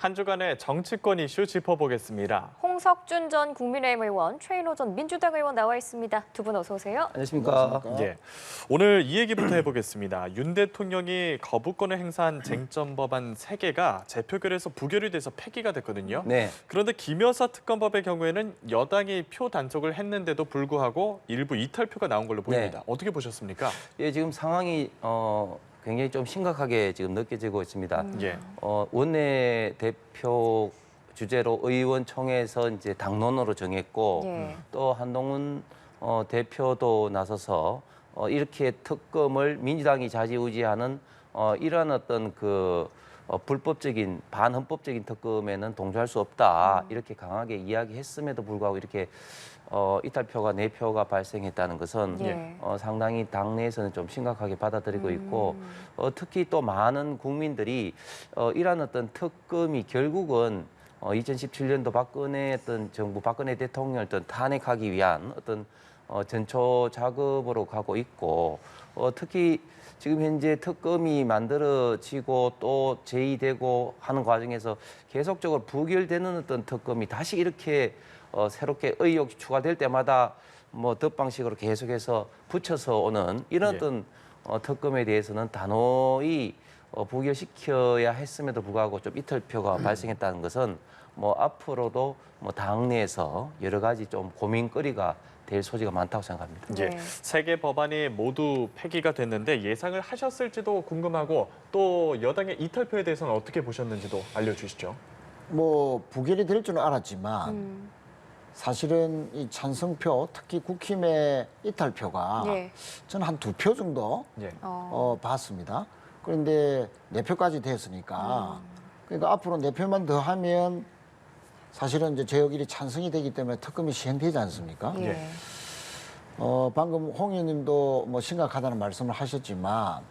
한 주간의 정치권 이슈 짚어보겠습니다. 홍석준 전 국민의힘 의원, 최인호 전 민주당 의원 나와 있습니다. 두 분 어서 오세요. 안녕하십니까. 예, 오늘 이 얘기부터 해보겠습니다. 윤 대통령이 거부권을 행사한 쟁점 법안 3개가 재표결에서 부결이 돼서 폐기가 됐거든요. 네. 그런데 김 여사 특검법의 경우에는 여당이 표 단속을 했는데도 불구하고 일부 이탈표가 나온 걸로 보입니다. 네. 어떻게 보셨습니까? 예, 지금 상황이 굉장히 좀 심각하게 지금 느껴지고 있습니다. 예, 원내 대표 주제로 의원총회에서 이제 당론으로 정했고 예. 또 한동훈 대표도 나서서 이렇게 특검을 민주당이 좌지우지하는 이러한 어떤 불법적인 반헌법적인 특검에는 동조할 수 없다 이렇게 강하게 이야기했음에도 불구하고 이렇게 이탈표가 4표가 발생했다는 것은 예. 상당히 당내에서는 좀 심각하게 받아들이고 있고 특히 또 많은 국민들이 이러한 어떤 특검이 결국은 2017년도 박근혜 정부 박근혜 대통령을 탄핵하기 위한 어떤 전초 작업으로 가고 있고 특히 지금 현재 특검이 만들어지고 또 제의되고 하는 과정에서 계속적으로 부결되는 어떤 특검이 다시 이렇게 새롭게 의혹이 추가될 때마다 뭐 덧방식으로 계속해서 붙여서 오는 이런 어떤 특검에 대해서는 단호히 부결시켜야 했음에도 불구하고 좀 이탈표가 발생했다는 것은 뭐 앞으로도 뭐 당내에서 여러 가지 좀 고민거리가 될 소지가 많다고 생각합니다. 예, 네. 3개 법안이 모두 폐기가 됐는데 예상을 하셨을지도 궁금하고 또 여당의 이탈표에 대해서는 어떻게 보셨는지도 알려주시죠. 뭐 부결이 될 줄은 알았지만 사실은 이 찬성표, 특히 국힘의 이탈표가 예. 저는 한 2표 정도 예. 봤습니다. 그런데 4표까지 됐으니까 그러니까 앞으로 4표만 더 하면 사실은 이제 제역일이 찬성이 되기 때문에 특검이 시행되지 않습니까? 예. 방금 홍 의원님도 뭐 심각하다는 말씀을 하셨지만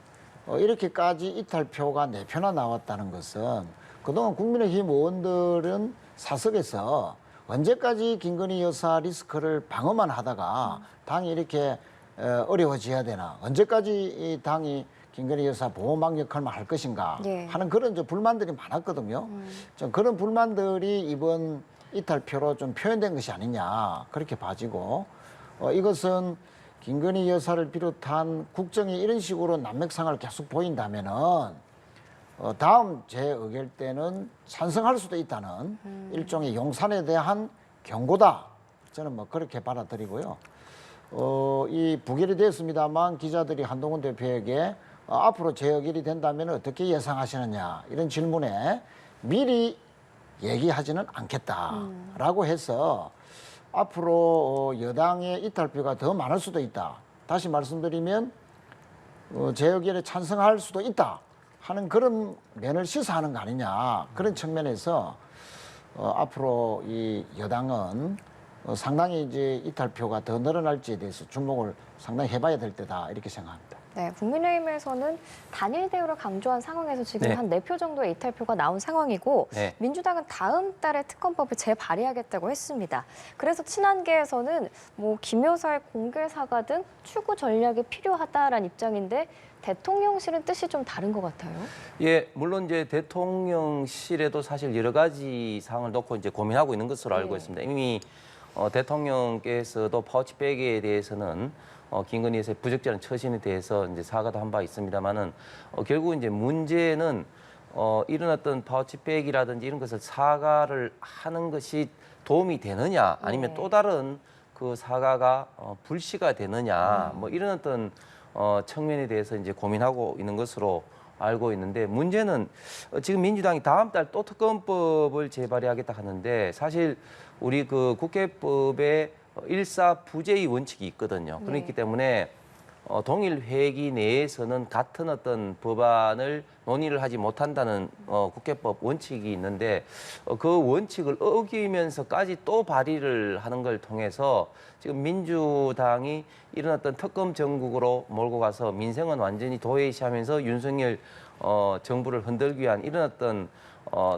이렇게까지 이탈표가 4표나 나왔다는 것은 그동안 국민의힘 의원들은 사석에서 언제까지 김건희 여사 리스크를 방어만 하다가 당이 이렇게 어려워져야 되나, 언제까지 이 당이 김건희 여사 보호막 역할만 할 것인가 예. 하는 그런 이제 불만들이 많았거든요. 좀 그런 불만들이 이번 이탈표로 좀 표현된 것이 아니냐 그렇게 봐지고 이것은 김건희 여사를 비롯한 국정이 이런 식으로 난맥상을 계속 보인다면은 다음 재의결 때는 찬성할 수도 있다는 일종의 용산에 대한 경고다. 저는 뭐 그렇게 받아들이고요. 이 부결이 됐습니다만 기자들이 한동훈 대표에게 앞으로 재의결이 된다면 어떻게 예상하시느냐 이런 질문에 미리 얘기하지는 않겠다라고 해서 앞으로 여당의 이탈표가 더 많을 수도 있다. 다시 말씀드리면 재의결에 찬성할 수도 있다 하는 그런 면을 시사하는 거 아니냐 그런 측면에서 앞으로 이 여당은 상당히 이제 이탈표가 더 늘어날지에 대해서 주목을 상당히 해봐야 될 때다 이렇게 생각합니다. 네, 국민의힘에서는 단일 대우를 강조한 상황에서 지금 네. 한 4표 정도의 이탈표가 나온 상황이고 네. 민주당은 다음 달에 특검법을 재발의하겠다고 했습니다. 그래서 친한계에서는 뭐 김 여사의 공개 사과 등 추구 전략이 필요하다라는 입장인데 대통령실은 뜻이 좀 다른 것 같아요. 예, 물론 이제 대통령실에도 사실 여러 가지 사항을 놓고 이제 고민하고 있는 것으로 알고 있습니다. 이미 대통령께서도 파우치백에 대해서는 김건희 여사의 부적절한 처신에 대해서 이제 사과도 한 바 있습니다만은 결국 이제 문제는 이런 어떤 파우치백이라든지 이런 것을 사과를 하는 것이 도움이 되느냐 아니면 또 다른 그 사과가 불씨가 되느냐 뭐 이런 어떤 측면에 대해서 이제 고민하고 있는 것으로 알고 있는데 문제는 지금 민주당이 다음 달 또 특검법을 재발의하겠다 하는데 사실 우리 그 국회법에 일사부재의 원칙이 있거든요. 그렇기 때문에 동일 회기 내에서는 같은 어떤 법안을 논의를 하지 못한다는 국회법 원칙이 있는데 그 원칙을 어기면서까지 또 발의를 하는 걸 통해서 지금 민주당이 이런 어떤 특검 정국으로 몰고 가서 민생은 완전히 도외시하면서 윤석열 정부를 흔들기 위한 이런 어떤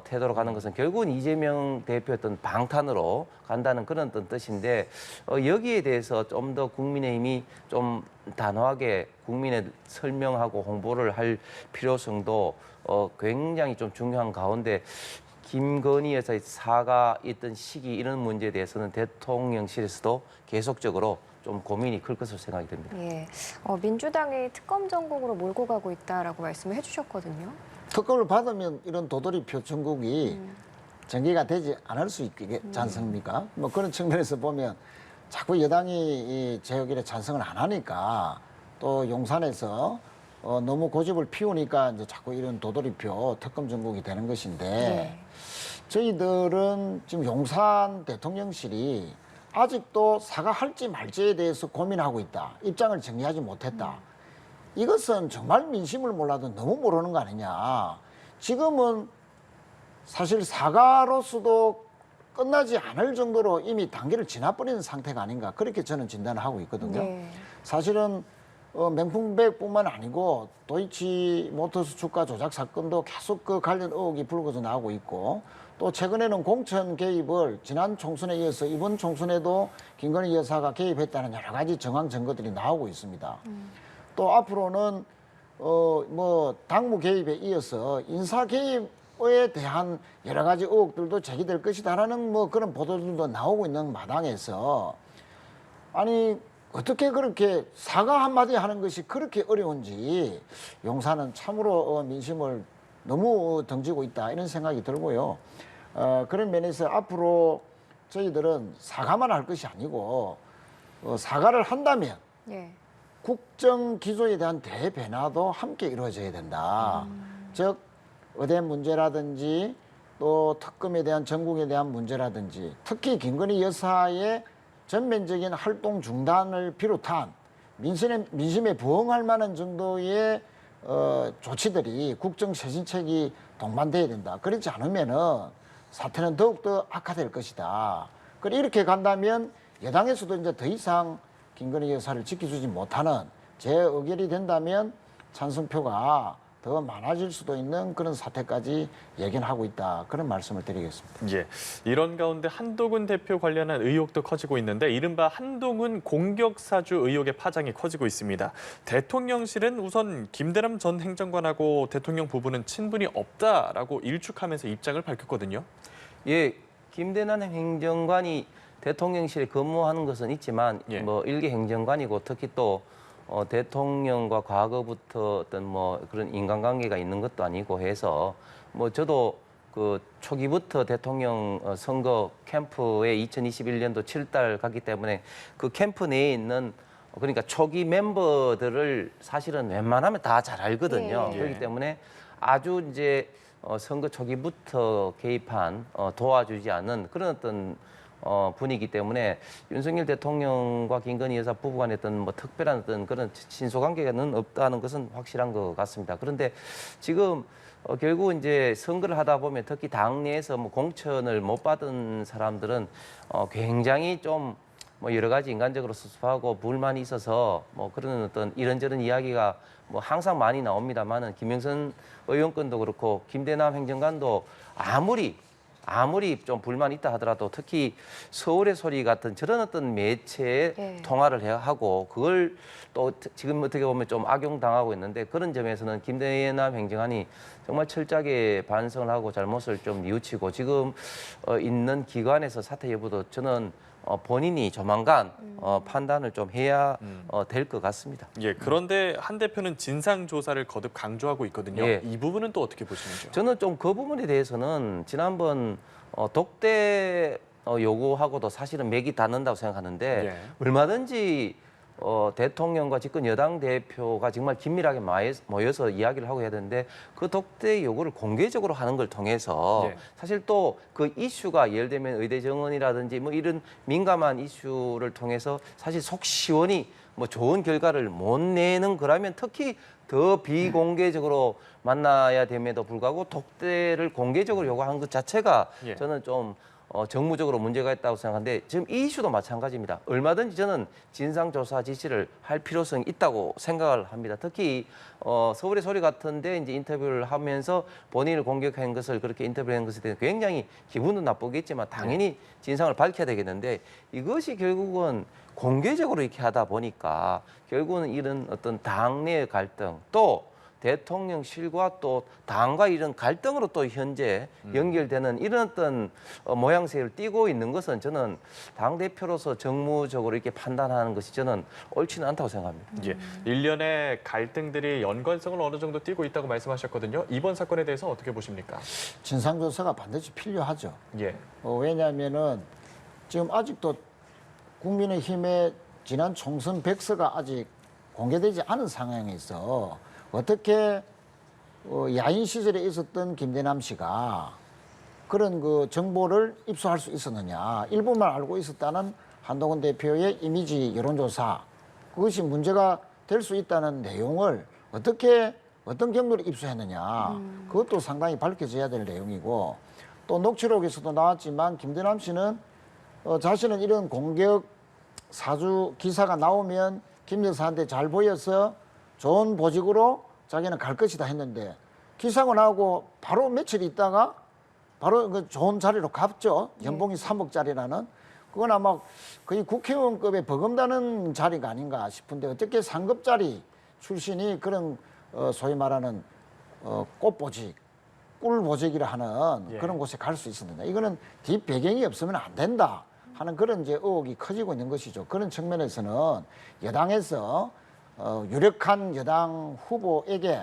태도로 가는 것은 결국은 이재명 대표의 어떤 방탄으로 간다는 그런 어떤 뜻인데 여기에 대해서 좀 더 국민의힘이 좀 단호하게 국민에 설명하고 홍보를 할 필요성도 굉장히 좀 중요한 가운데 김건희 여사의 사과 있던 시기 이런 문제에 대해서는 대통령실에서도 계속적으로 좀 고민이 클 것으로 생각이 됩니다. 예, 민주당이 특검 전국으로 몰고 가고 있다라고 말씀을 해주셨거든요. 특검을 받으면 이런 도돌이표 전국이 전개가 되지 않을 수 있지 않습니까? 뭐 그런 측면에서 보면 자꾸 여당이 이 제어결에 찬성을 안 하니까 또 용산에서 너무 고집을 피우니까 이제 자꾸 이런 도돌이표 특검 전국이 되는 것인데 네. 저희들은 지금 용산 대통령실이 아직도 사과할지 말지에 대해서 고민하고 있다. 입장을 정리하지 못했다. 이것은 정말 민심을 몰라도 너무 모르는 거 아니냐. 지금은 사실 사과로서도 끝나지 않을 정도로 이미 단계를 지나버리는 상태가 아닌가. 그렇게 저는 진단을 하고 있거든요. 네. 사실은 명품백뿐만 아니고 도이치모터스 주가 조작 사건도 계속 그 관련 의혹이 불거져 나오고 있고 또 최근에는 공천 개입을 지난 총선에 이어서 이번 총선에도 김건희 여사가 개입했다는 여러 가지 정황 증거들이 나오고 있습니다. 또 앞으로는 뭐 당무 개입에 이어서 인사 개입에 대한 여러 가지 의혹들도 제기될 것이다라는 뭐 그런 보도들도 나오고 있는 마당에서 아니 어떻게 그렇게 사과 한마디 하는 것이 그렇게 어려운지 용산은 참으로 민심을 너무 던지고 있다 이런 생각이 들고요. 그런 면에서 앞으로 저희들은 사과만 할 것이 아니고 사과를 한다면 예. 국정 기조에 대한 대변화도 함께 이루어져야 된다. 즉 의대 문제라든지 또 특검에 대한 전국에 대한 문제라든지 특히 김건희 여사의 전면적인 활동 중단을 비롯한 민심에 부응할 만한 정도의 조치들이 국정 쇄신책이 동반돼야 된다. 그렇지 않으면은 사태는 더욱더 악화될 것이다. 그리고 이렇게 간다면 여당에서도 이제 더 이상 김건희 여사를 지켜주지 못하는 재의결이 된다면 찬성표가 더 많아질 수도 있는 그런 사태까지 예견하고 있다. 그런 말씀을 드리겠습니다. 예, 이런 가운데 한동훈 대표 관련한 의혹도 커지고 있는데 이른바 한동훈 공격사주 의혹의 파장이 커지고 있습니다. 대통령실은 우선 김대남 전 행정관하고 대통령 부부는 친분이 없다라고 일축하면서 입장을 밝혔거든요. 예, 김대남 행정관이 대통령실에 근무하는 것은 있지만 예. 뭐 일개 행정관이고 특히 또 대통령과 과거부터 어떤 뭐 그런 인간관계가 있는 것도 아니고 해서 뭐 저도 그 초기부터 대통령 선거 캠프에 2021년도 7달 갔기 때문에 그 캠프 내에 있는 그러니까 초기 멤버들을 사실은 웬만하면 다 잘 알거든요. 예. 그렇기 때문에 아주 이제 선거 초기부터 개입한 도와주지 않은 그런 어떤 분이기 때문에 윤석열 대통령과 김건희 여사 부부간에 어떤 뭐 특별한 어떤 그런 친소관계는 없다는 것은 확실한 것 같습니다. 그런데 지금 결국 이제 선거를 하다 보면 특히 당내에서 뭐 공천을 못 받은 사람들은 굉장히 좀 뭐 여러 가지 인간적으로 섭섭하고 불만이 있어서 뭐 그런 어떤 이런저런 이야기가 뭐 항상 많이 나옵니다만은 김영선 의원권도 그렇고 김대남 행정관도 아무리 좀 불만이 있다 하더라도 특히 서울의 소리 같은 저런 어떤 매체에 예. 통화를 해야 하고 그걸 또 지금 어떻게 보면 좀 악용당하고 있는데 그런 점에서는 김대남 행정관이 정말 철저하게 반성을 하고 잘못을 좀 뉘우치고 지금 있는 기관에서 사퇴 여부도 저는 본인이 조만간 판단을 좀 해야 될 것 같습니다. 예, 그런데 한 대표는 진상 조사를 거듭 강조하고 있거든요. 예. 이 부분은 또 어떻게 보시는지요? 저는 좀 그 부분에 대해서는 지난번 독대 요구하고도 사실은 맥이 닿는다고 생각하는데 예. 얼마든지 대통령과 집권 여당 대표가 정말 긴밀하게 모여서 이야기를 하고 해야 되는데 그 독대 요구를 공개적으로 하는 걸 통해서 예. 사실 또 그 이슈가 예를 들면 의대 정원이라든지 뭐 이런 민감한 이슈를 통해서 사실 속 시원히 뭐 좋은 결과를 못 내는 거라면 특히 더 비공개적으로 만나야 됨에도 불구하고 독대를 공개적으로 요구하는 것 자체가 예. 저는 좀 정무적으로 문제가 있다고 생각하는데 지금 이 이슈도 마찬가지입니다. 얼마든지 저는 진상조사 지시를 할 필요성이 있다고 생각을 합니다. 특히 서울의 소리 같은데 이제 인터뷰를 하면서 본인을 공격한 것을 그렇게 인터뷰한 것에 대해서 굉장히 기분도 나쁘겠지만 당연히 진상을 밝혀야 되겠는데 이것이 결국은 공개적으로 이렇게 하다 보니까 결국은 이런 어떤 당내의 갈등 또 대통령실과 또 당과 이런 갈등으로 또 현재 연결되는 이런 어떤 모양새를 띠고 있는 것은 저는 당 대표로서 정무적으로 이렇게 판단하는 것이 저는 옳지는 않다고 생각합니다. 예, 일련의 갈등들이 연관성을 어느 정도 띠고 있다고 말씀하셨거든요. 이번 사건에 대해서 어떻게 보십니까? 진상조사가 반드시 필요하죠. 예, 왜냐하면은 지금 아직도 국민의힘의 지난 총선 백서가 아직 공개되지 않은 상황에 있어 어떻게 야인 시절에 있었던 김대남 씨가 그런 그 정보를 입수할 수 있었느냐. 일부만 알고 있었다는 한동훈 대표의 이미지 여론조사, 그것이 문제가 될 수 있다는 내용을 어떻게 어떤 경로로 입수했느냐. 그것도 상당히 밝혀져야 될 내용이고, 또 녹취록에서도 나왔지만 김대남 씨는 자신은 이런 공격 사주 기사가 나오면 김 여사한테 잘 보여서 좋은 보직으로 자기는 갈 것이다 했는데, 기사가 나오고 바로 며칠 있다가 바로 그 좋은 자리로 갔죠. 연봉이 3억짜리라는. 그건 아마 거의 국회의원급에 버금다는 자리가 아닌가 싶은데, 어떻게 상급자리 출신이 그런 소위 말하는 꽃보직, 꿀보직이라 하는 그런 곳에 갈 수 있었느냐. 이거는 뒷 배경이 없으면 안 된다 하는 그런 이제 의혹이 커지고 있는 것이죠. 그런 측면에서는 여당에서 유력한 여당 후보에게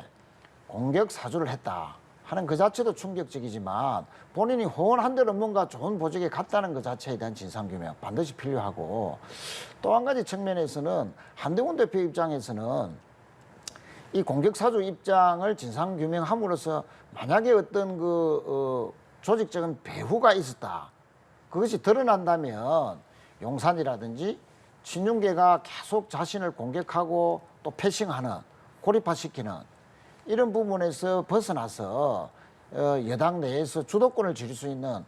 공격 사주를 했다 하는 그 자체도 충격적이지만, 본인이 호언한 대로 뭔가 좋은 보직에 갔다는 것 자체에 대한 진상규명 반드시 필요하고, 또 한 가지 측면에서는 한동훈 대표 입장에서는 이 공격 사주 입장을 진상규명함으로써 만약에 어떤 그 조직적인 배후가 있었다, 그것이 드러난다면 용산이라든지 친윤계가 계속 자신을 공격하고 또 패싱하는, 고립화시키는 이런 부분에서 벗어나서 여당 내에서 주도권을 쥐을 수 있는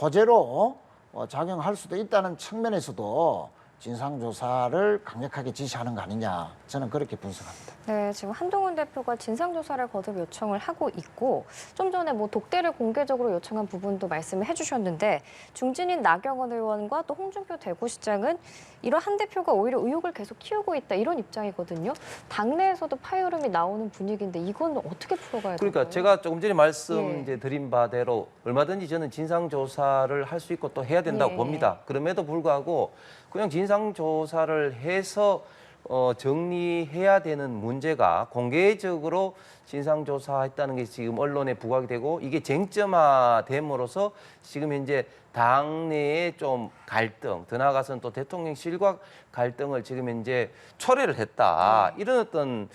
호재로 작용할 수도 있다는 측면에서도 진상조사를 강력하게 지시하는 거 아니냐, 저는 그렇게 분석합니다. 네, 지금 한동훈 대표가 진상조사를 거듭 요청을 하고 있고, 좀 전에 뭐 독대를 공개적으로 요청한 부분도 말씀을 해주셨는데, 중진인 나경원 의원과 또 홍준표 대구시장은 이런 한 대표가 오히려 의혹을 계속 키우고 있다, 이런 입장이거든요. 당내에서도 파열음이 나오는 분위기인데 이건 어떻게 풀어가야 될까요? 그러니까 제가 조금 전에 말씀 이제 드린 바대로 얼마든지 저는 진상조사를 할 수 있고 또 해야 된다고 봅니다. 그럼에도 불구하고 그냥 진상조사를 해서 정리해야 되는 문제가 공개적으로 진상조사했다는 게 지금 언론에 부각이 되고, 이게 쟁점화됨으로써 지금 현재 당내에 좀 갈등, 더 나아가서는 또 대통령실과 갈등을 지금 현재 초래를 했다. 이런 어떤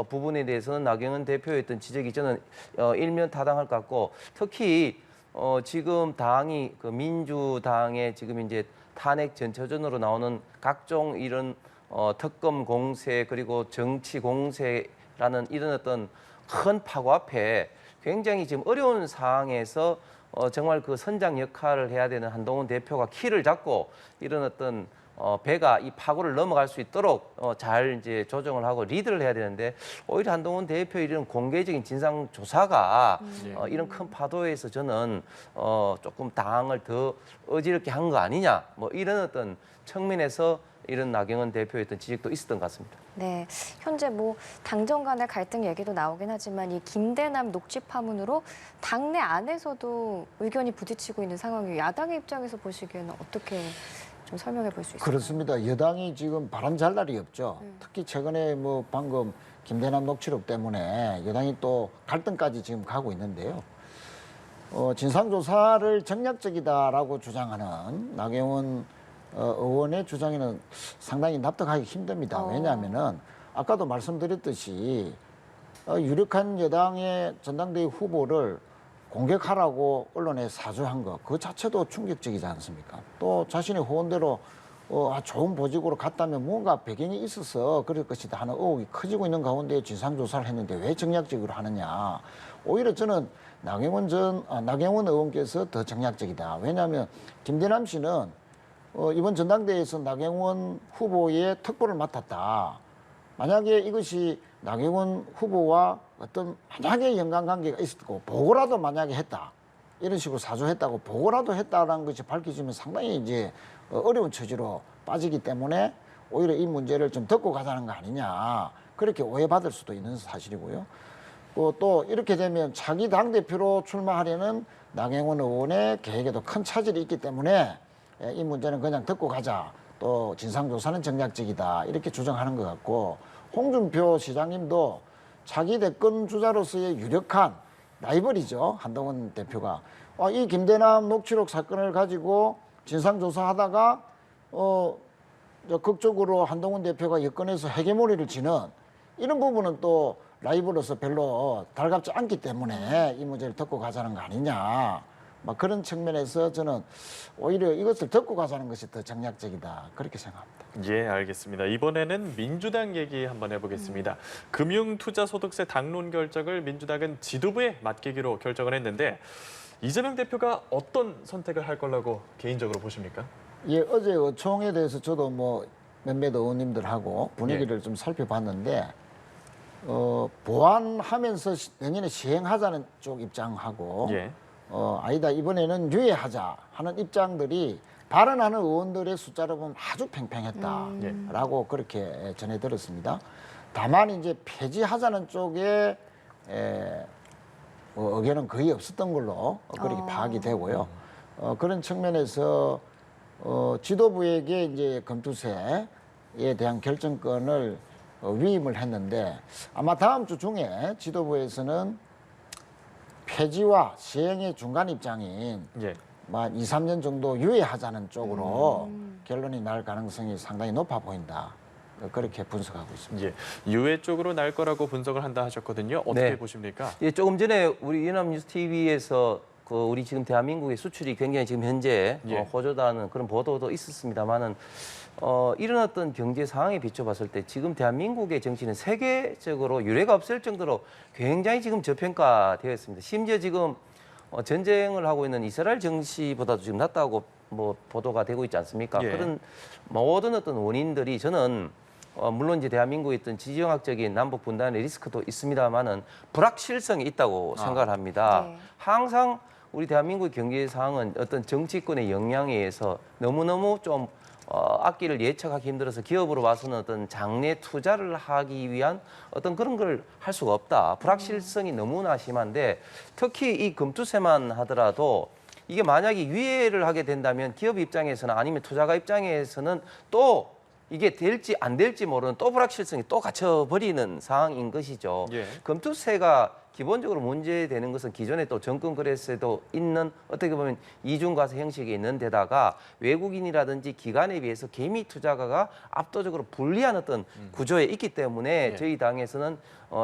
부분에 대해서는 나경원 대표의 어떤 지적이 저는 일면 타당할 것 같고, 특히 지금 당이 그 민주당의 지금 이제 탄핵 전초전으로 나오는 각종 이런 특검 공세, 그리고 정치 공세라는 이런 어떤 큰 파고 앞에 굉장히 지금 어려운 상황에서 정말 그 선장 역할을 해야 되는 한동훈 대표가 키를 잡고 이런 어떤 배가 이 파고를 넘어갈 수 있도록 잘 이제 조정을 하고 리드를 해야 되는데, 오히려 한동훈 대표 이런 공개적인 진상 조사가 이런 큰 파도에서 저는 조금 당을 더 어지럽게 한 거 아니냐, 뭐 이런 어떤 측면에서 이런 나경원 대표의 어떤 지적도 있었던 것 같습니다. 네, 현재 뭐 당정 간의 갈등 얘기도 나오긴 하지만 이 김대남 녹취 파문으로 당내 안에서도 의견이 부딪히고 있는 상황이에요. 야당의 입장에서 보시기에는 어떻게 좀 설명해 볼 수 있을까요? 그렇습니다. 여당이 지금 바람 잘 날이 없죠. 특히 최근에 뭐 방금 김대남 녹취록 때문에 여당이 또 갈등까지 지금 가고 있는데요. 진상조사를 정략적이다라고 주장하는 나경원 의원의 주장에는 상당히 납득하기 힘듭니다. 왜냐하면은 아까도 말씀드렸듯이 유력한 여당의 전당대회 후보를 공격하라고 언론에 사주한 것, 그 자체도 충격적이지 않습니까? 또 자신의 호언대로 좋은 보직으로 갔다면 뭔가 배경이 있어서 그럴 것이다 하는 의혹이 커지고 있는 가운데 진상조사를 했는데 왜 정략적으로 하느냐. 오히려 저는 나경원 의원께서 더 정략적이다. 왜냐하면 김대남 씨는 이번 전당대회에서 나경원 후보의 특보를 맡았다. 만약에 이것이 나경원 후보와 어떤 만약에 연관관계가 있었고 보고라도 만약에 했다, 이런 식으로 사주했다고 보고라도 했다라는 것이 밝혀지면 상당히 이제 어려운 처지로 빠지기 때문에 오히려 이 문제를 좀 덮고 가자는 거 아니냐, 그렇게 오해받을 수도 있는 사실이고요. 또 이렇게 되면 자기 당대표로 출마하려는 나경원 의원의 계획에도 큰 차질이 있기 때문에 이 문제는 그냥 듣고 가자. 또 진상조사는 정략적이다. 이렇게 주장하는 것 같고 홍준표 시장님도 자기 대권 주자로서의 유력한 라이벌이죠. 한동훈 대표가. 이 김대남 녹취록 사건을 가지고 진상조사하다가 극적으로 한동훈 대표가 여권에서 헤게모니를 지는 이런 부분은 또 라이벌로서 별로 달갑지 않기 때문에 이 문제를 덮고 가자는 거 아니냐. 막 그런 측면에서 저는 오히려 이것을 덮고 가자는 것이 더 정략적이다. 그렇게 생각합니다. 예, 알겠습니다. 이번에는 민주당 얘기 한번 해보겠습니다. 금융투자소득세 당론 결정을 민주당은 지도부에 맡기기로 결정을 했는데 이재명 대표가 어떤 선택을 할 거라고 개인적으로 보십니까? 예, 어제 의총에 대해서 저도 뭐 몇몇 의원님들하고 분위기를 좀 살펴봤는데 보완하면서 내년에 시행하자는 쪽 입장하고 예. 아니다 이번에는 유예하자 하는 입장들이 발언하는 의원들의 숫자로 보면 아주 팽팽했다라고 그렇게 전해 들었습니다. 다만 이제 폐지하자는 쪽에 의견은 거의 없었던 걸로 그렇게 파악이 되고요. 그런 측면에서 지도부에게 이제 검투세에 대한 결정권을 위임을 했는데 아마 다음 주 중에 지도부에서는 폐지와 시행의 중간 입장인 예. 2, 3년 정도 유예하자는 쪽으로 결론이 날 가능성이 상당히 높아 보인다. 그렇게 분석하고 있습니다. 예. 유예 쪽으로 날 거라고 분석을 한다 하셨거든요. 어떻게 네. 보십니까? 예, 조금 전에 우리 연합뉴스 TV에서 우리 지금 대한민국의 수출이 굉장히 지금 현재 예. 호조다는 그런 보도도 있었습니다만은 이런 어떤 경제 상황에 비춰봤을 때 지금 대한민국의 정치는 세계적으로 유례가 없을 정도로 굉장히 지금 저평가되어 있습니다. 심지어 지금 전쟁을 하고 있는 이스라엘 정치보다도 지금 낫다고 뭐 보도가 되고 있지 않습니까? 예. 그런 모든 어떤 원인들이 저는 물론 이제 대한민국에 있던 지정학적인 남북 분단의 리스크도 있습니다만은 불확실성이 있다고 생각을 합니다. 네. 항상 우리 대한민국의 경제 상황은 어떤 정치권의 영향에 의해서 너무너무 좀 앞길을 예측하기 힘들어서 기업으로 와서는 어떤 장래 투자를 하기 위한 어떤 그런 걸 할 수가 없다. 불확실성이 너무나 심한데 특히 이 금투세만 하더라도 이게 만약에 유예를 하게 된다면 기업 입장에서는 아니면 투자가 입장에서는 또 이게 될지 안 될지 모르는 또 불확실성이 또 갇혀버리는 상황인 것이죠. 예. 금투세가 기본적으로 문제되는 것은 기존에 또 정권 거래세도 있는 어떻게 보면 이중과세 형식이 있는 데다가 외국인이라든지 기관에 비해서 개미 투자가가 압도적으로 불리한 어떤 구조에 있기 때문에 예. 저희 당에서는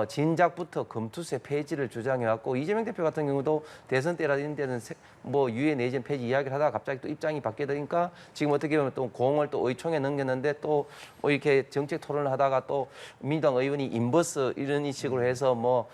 진작부터 금투세 폐지를 주장해왔고 이재명 대표 같은 경우도 대선 때라든지 이런 데는 뭐 유예 내진 폐지 이야기를 하다가 갑자기 또 입장이 바뀌다 보니까 지금 어떻게 보면 또 공을 또 의총에 넘겼는데 또 뭐 이렇게 정책 토론을 하다가 또 민주당 의원이 인버스 이런 식으로 해서 뭐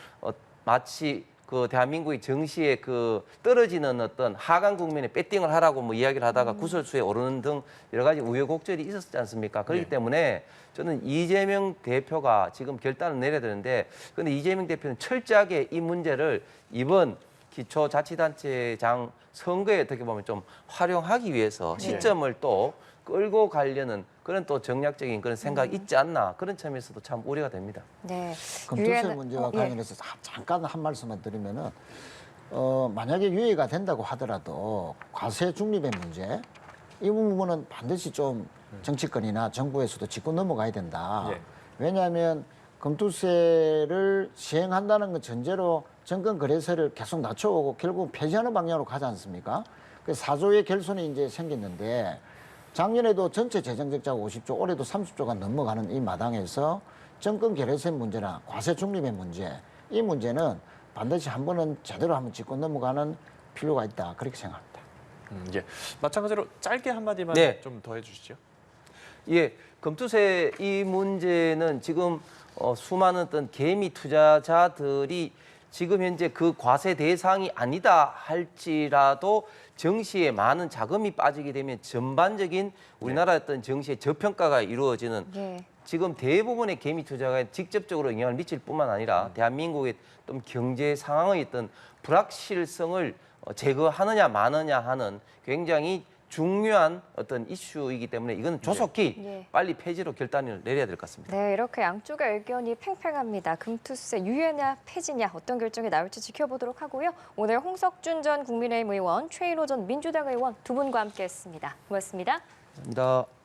마치 그 대한민국의 정시에 그 떨어지는 어떤 하강 국면에 배팅을 하라고 뭐 이야기를 하다가 구설수에 오르는 등 여러 가지 우여곡절이 있었지 않습니까? 그렇기 네. 때문에 저는 이재명 대표가 지금 결단을 내려야 되는데 근데 이재명 대표는 철저하게 이 문제를 이번 기초자치단체장 선거에 어떻게 보면 좀 활용하기 위해서 시점을 또 끌고 가려는 그런 또 정략적인 그런 생각이 있지 않나 그런 점에서도 참 우려가 됩니다. 네. 금투세 유예는- 문제와 예. 관련해서 잠깐 한 말씀만 드리면은 만약에 유예가 된다고 하더라도 과세 중립의 문제 이 부분은 반드시 좀 정치권이나 정부에서도 짚고 넘어가야 된다. 예. 왜냐하면 금투세를 시행한다는 것 전제로 정권 거래세를 계속 낮춰오고 결국 폐지하는 방향으로 가지 않습니까? 그 4조의 결손이 이제 생겼는데 작년에도 전체 재정 적자가 50조, 올해도 30조가 넘어가는 이 마당에서 정권 결여세 문제나 과세 중립의 문제, 이 문제는 반드시 한 번은 제대로 한번 짚고 넘어가는 필요가 있다. 그렇게 생각합니다. 예. 마찬가지로 짧게 한마디만 네. 좀 더 해주시죠. 예, 금투세 이 문제는 지금 수많은 어떤 개미 투자자들이 지금 현재 그 과세 대상이 아니다 할지라도 정시에 많은 자금이 빠지게 되면 전반적인 우리나라 어떤 정시의 저평가가 이루어지는 예. 지금 대부분의 개미 투자가 직접적으로 영향을 미칠 뿐만 아니라 대한민국의 좀 경제 상황의 어떤 불확실성을 제거하느냐 마느냐 하는 굉장히 중요한 어떤 이슈이기 때문에 이건 조속히 예. 빨리 폐지로 결단을 내려야 될 것 같습니다. 네, 이렇게 양쪽의 의견이 팽팽합니다. 금투세 유예냐 폐지냐 어떤 결정이 나올지 지켜보도록 하고요. 오늘 홍석준 전 국민의힘 의원, 최인호 전 민주당 의원 두 분과 함께했습니다. 고맙습니다. 감사합니다.